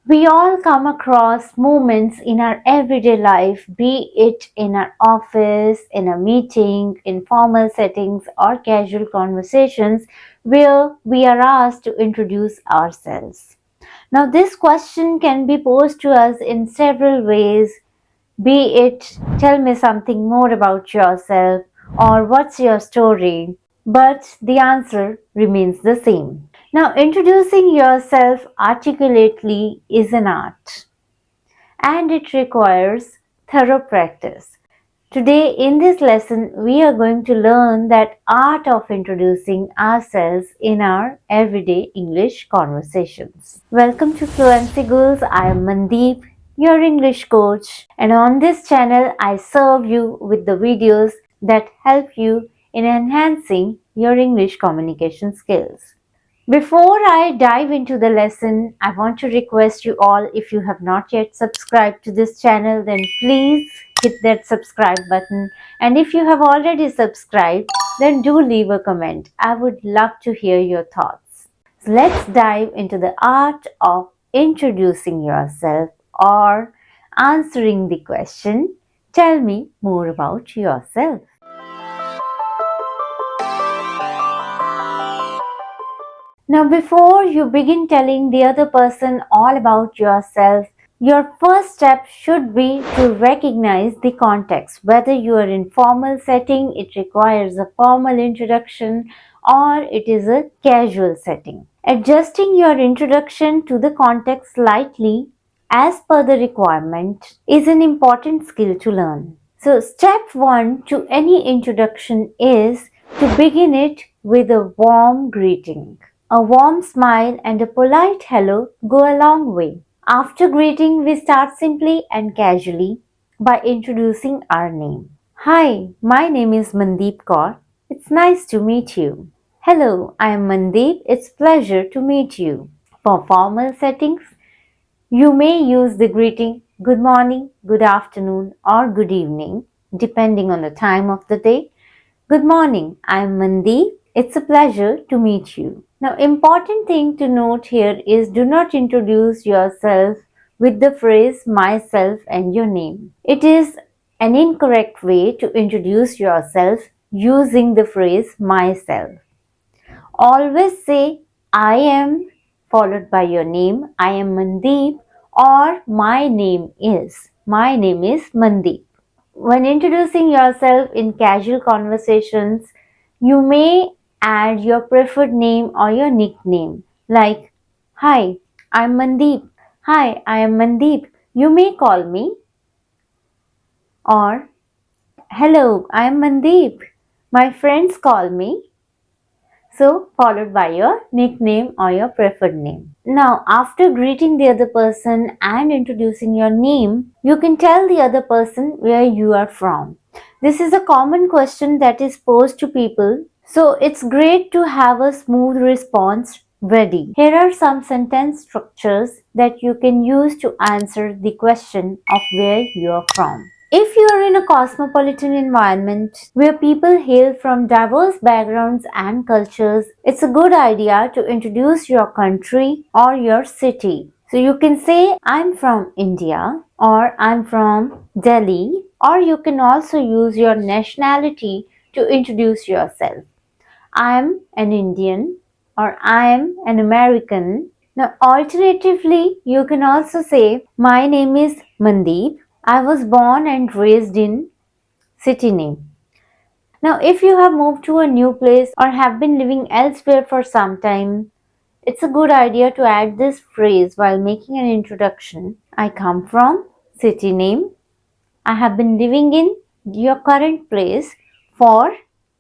We all come across moments in our everyday life, be it in our office, in a meeting, in formal settings, or casual conversations, where we are asked to introduce ourselves. Now, this question can be posed to us in several ways, be it tell me something more about yourself or what's your story, but the answer remains the same. Now, introducing yourself articulately is an art and it requires thorough practice. Today, in this lesson, we are going to learn that art of introducing ourselves in our everyday English conversations. Welcome to Fluency Goals. I am Mandeep, your English coach, and on this channel, I serve you with the videos that help you in enhancing your English communication skills. Before I dive into the lesson, I want to request you all, if you have not yet subscribed to this channel, then please hit that subscribe button. And if you have already subscribed, then do leave a comment. I would love to hear your thoughts. So let's dive into the art of introducing yourself or answering the question, tell me more about yourself. Now, before you begin telling the other person all about yourself, your first step should be to recognize the context. Whether you are in formal setting, it requires a formal introduction, or it is a casual setting. Adjusting your introduction to the context slightly as per the requirement is an important skill to learn. So, step 1 to any introduction is to begin it with a warm greeting. A warm smile and a polite hello go a long way. After greeting, we start simply and casually by introducing our name. Hi, my name is Mandeep Kaur. It's nice to meet you. Hello, I am Mandeep. It's pleasure to meet you. For formal settings, you may use the greeting good morning, good afternoon, or good evening, depending on the time of the day. Good morning, I am Mandeep. It's a pleasure to meet you. Now, important thing to note here is do not introduce yourself with the phrase myself and your name. It is an incorrect way to introduce yourself using the phrase myself. Always say I am followed by your name. I am Mandeep or my name is. My name is Mandeep. When introducing yourself in casual conversations, you may add your preferred name or your nickname like, Hi, I'm Mandeep. Hi, I am Mandeep. You may call me. Or, Hello, I am Mandeep. My friends call me. So, followed by your nickname or your preferred name. Now, after greeting the other person and introducing your name, you can tell the other person where you are from. This is a common question that is posed to people, so it's great to have a smooth response ready. Here are some sentence structures that you can use to answer the question of where you are from. If you are in a cosmopolitan environment where people hail from diverse backgrounds and cultures, it's a good idea to introduce your country or your city. So you can say, I'm from India, or I'm from Delhi, or you can also use your nationality to introduce yourself. I'm an Indian, or I'm an American. Now, alternatively, you can also say, my name is Mandeep. I was born and raised in city name. Now, if you have moved to a new place or have been living elsewhere for some time, it's a good idea to add this phrase while making an introduction. I come from city name. I have been living in your current place for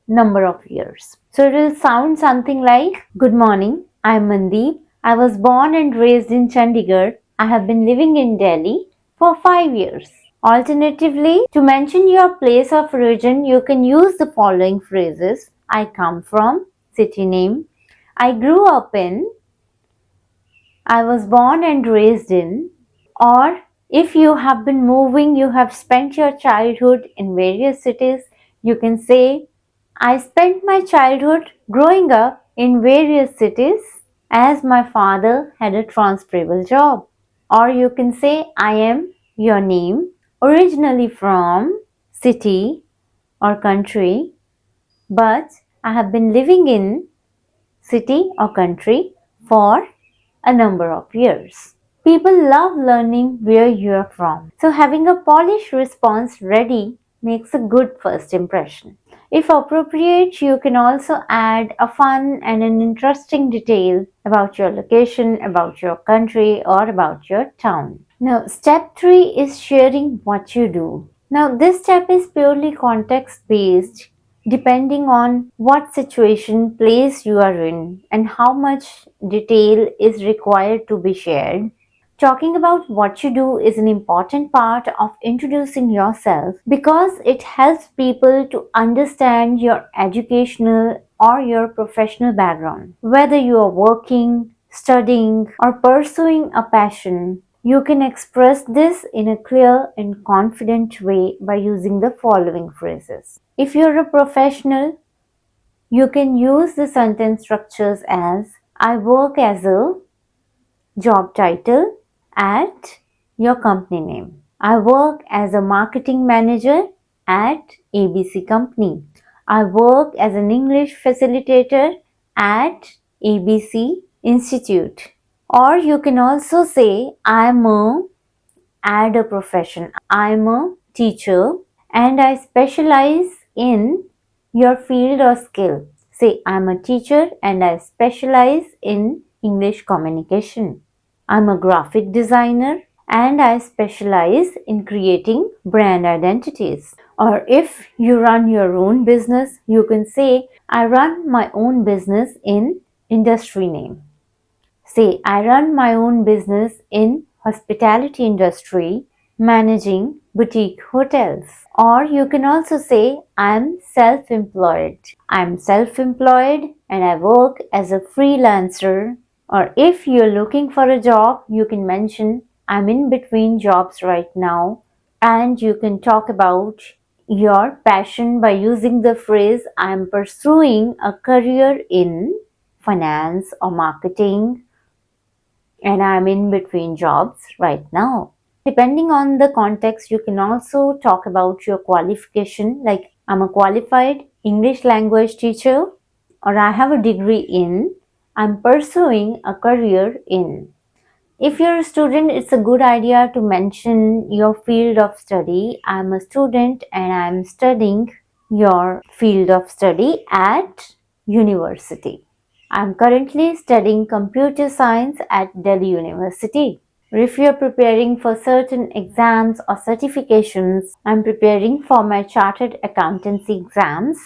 number of years. So it will sound something like, Good morning, I am Mandeep. I was born and raised in Chandigarh. I have been living in Delhi for 5 years. Alternatively, to mention your place of origin, you can use the following phrases. I come from, city name. I grew up in, I was born and raised in, or if you have been moving, you have spent your childhood in various cities, you can say, I spent my childhood growing up in various cities as my father had a transferable job. Or you can say, I am your name, originally from city or country, but I have been living in city or country for a number of years. People love learning where you are from. So having a polished response ready makes a good first impression. If appropriate, you can also add a fun and an interesting detail about your location, about your country, or about your town. Now, step 3 is sharing what you do. Now, this step is purely context based, depending on what situation, place you are in, and how much detail is required to be shared. Talking about what you do is an important part of introducing yourself because it helps people to understand your educational or your professional background. Whether you are working, studying, or pursuing a passion, you can express this in a clear and confident way by using the following phrases. If you're a professional, you can use the sentence structures as I work as a job title at your company name. I work as a marketing manager at ABC Company. I work as an English facilitator at ABC Institute. Or you can also say, add a profession. I'm a teacher and I specialize in your field or skill. Say, I'm a teacher and I specialize in English communication. I'm a graphic designer and I specialize in creating brand identities. Or if you run your own business, you can say, I run my own business in industry name. Say, I run my own business in hospitality industry, managing boutique hotels. Or you can also say, I'm self-employed. I'm self-employed and I work as a freelancer. Or if you're looking for a job, you can mention, I'm in between jobs right now. And you can talk about your passion by using the phrase, I'm pursuing a career in finance or marketing and I'm in between jobs right now. Depending on the context, you can also talk about your qualification, like I'm a qualified English language teacher, or I have a degree in, I'm pursuing a career in. If you're a student, it's a good idea to mention your field of study. I'm a student and I'm studying your field of study at university. I'm currently studying computer science at Delhi University. Or if you're preparing for certain exams or certifications, I'm preparing for my chartered accountancy exams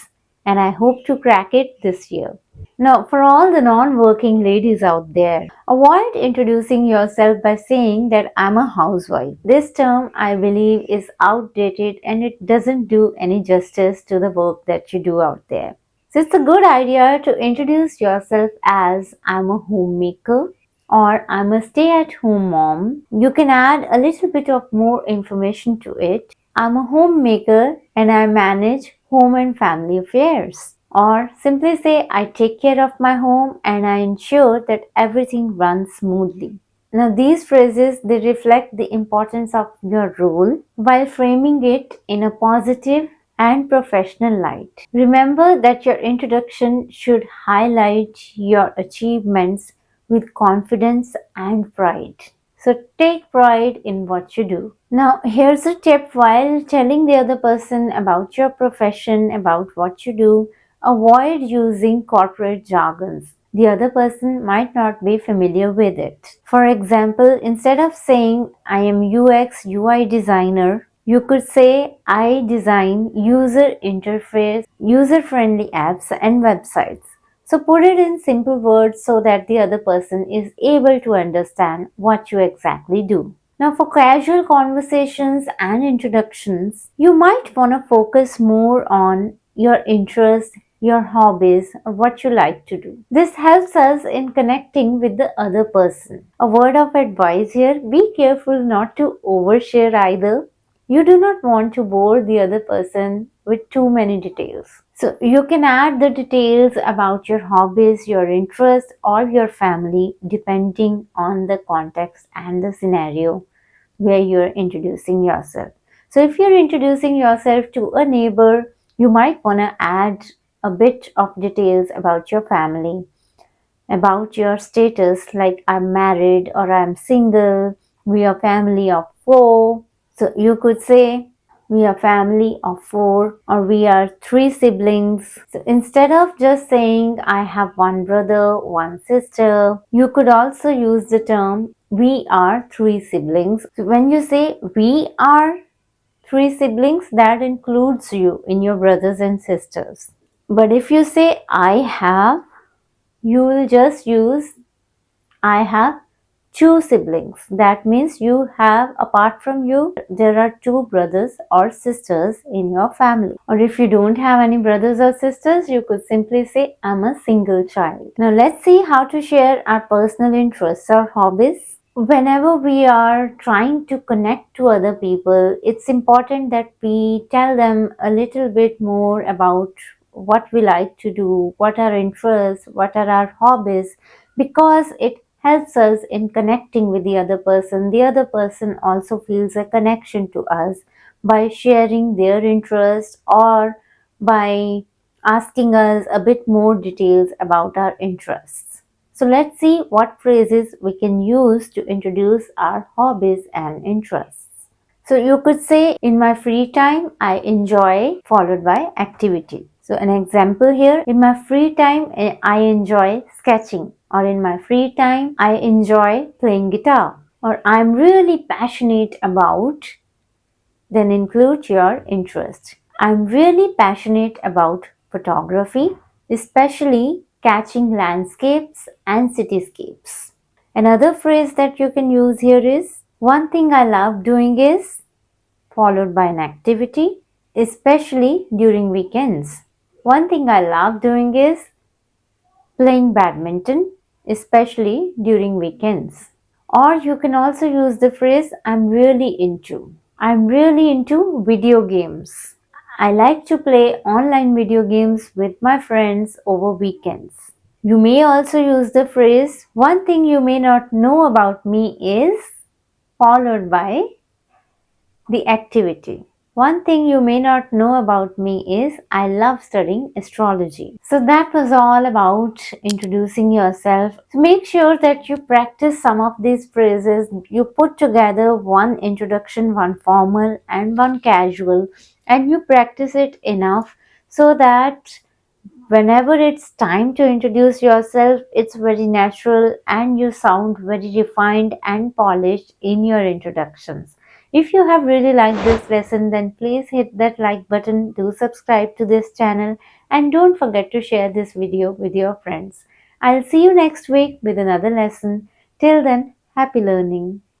and I hope to crack it this year. Now, for all the non-working ladies out there, avoid introducing yourself by saying that I'm a housewife. This term, I believe, is outdated and it doesn't do any justice to the work that you do out there. So it's a good idea to introduce yourself as I'm a homemaker or I'm a stay-at-home mom. You can add a little bit of more information to it. I'm a homemaker and I manage home and family affairs. Or simply say, I take care of my home and I ensure that everything runs smoothly. Now these phrases, they reflect the importance of your role while framing it in a positive and professional light. Remember that your introduction should highlight your achievements with confidence and pride. So take pride in what you do. Now, here's a tip while telling the other person about your profession, about what you do. Avoid using corporate jargons. The other person might not be familiar with it. For example, instead of saying, I am UX UI designer, you could say, I design user interface, user friendly apps and websites. So put it in simple words so that the other person is able to understand what you exactly do. Now, for casual conversations and introductions, you might want to focus more on your interests, your hobbies, or what you like to do. This helps us in connecting with the other person. A word of advice here, be careful not to overshare either. You do not want to bore the other person with too many details. So you can add the details about your hobbies, your interests, or your family depending on the context and the scenario where you're introducing yourself. So if you're introducing yourself to a neighbor, you might want to add a bit of details about your family, about your status, like I'm married or I'm single, we are family of four. So you could say we are family of four, or we are three siblings. So instead of just saying I have one brother, one sister, you could also use the term we are three siblings. So when you say we are three siblings, that includes you in your brothers and sisters. But if you say I have, you will just use I have two siblings. That means you have, apart from you, there are two brothers or sisters in your family. Or if you don't have any brothers or sisters, you could simply say I'm a single child. Now let's see how to share our personal interests or hobbies. Whenever we are trying to connect to other people, it's important that we tell them a little bit more about what we like to do, what are our interests, what are our hobbies, because it helps us in connecting with the other person. The other person also feels a connection to us by sharing their interests or by asking us a bit more details about our interests. So let's see what phrases we can use to introduce our hobbies and interests. So you could say, in my free time, I enjoy, followed by activity. So an example here, in my free time, I enjoy sketching, or in my free time, I enjoy playing guitar, or I'm really passionate about, then include your interest. I'm really passionate about photography, especially catching landscapes and cityscapes. Another phrase that you can use here is, one thing I love doing is, followed by an activity, especially during weekends. One thing I love doing is playing badminton, especially during weekends. Or you can also use the phrase I'm really into. I'm really into video games. I like to play online video games with my friends over weekends. You may also use the phrase one thing you may not know about me is, followed by the activity. One thing you may not know about me is I love studying astrology. So that was all about introducing yourself. So make sure that you practice some of these phrases. You put together one introduction, one formal and one casual, and you practice it enough so that whenever it's time to introduce yourself, it's very natural and you sound very refined and polished in your introductions. If you have really liked this lesson, then please hit that like button, do subscribe to this channel, and don't forget to share this video with your friends. I'll see you next week with another lesson. Till then, happy learning.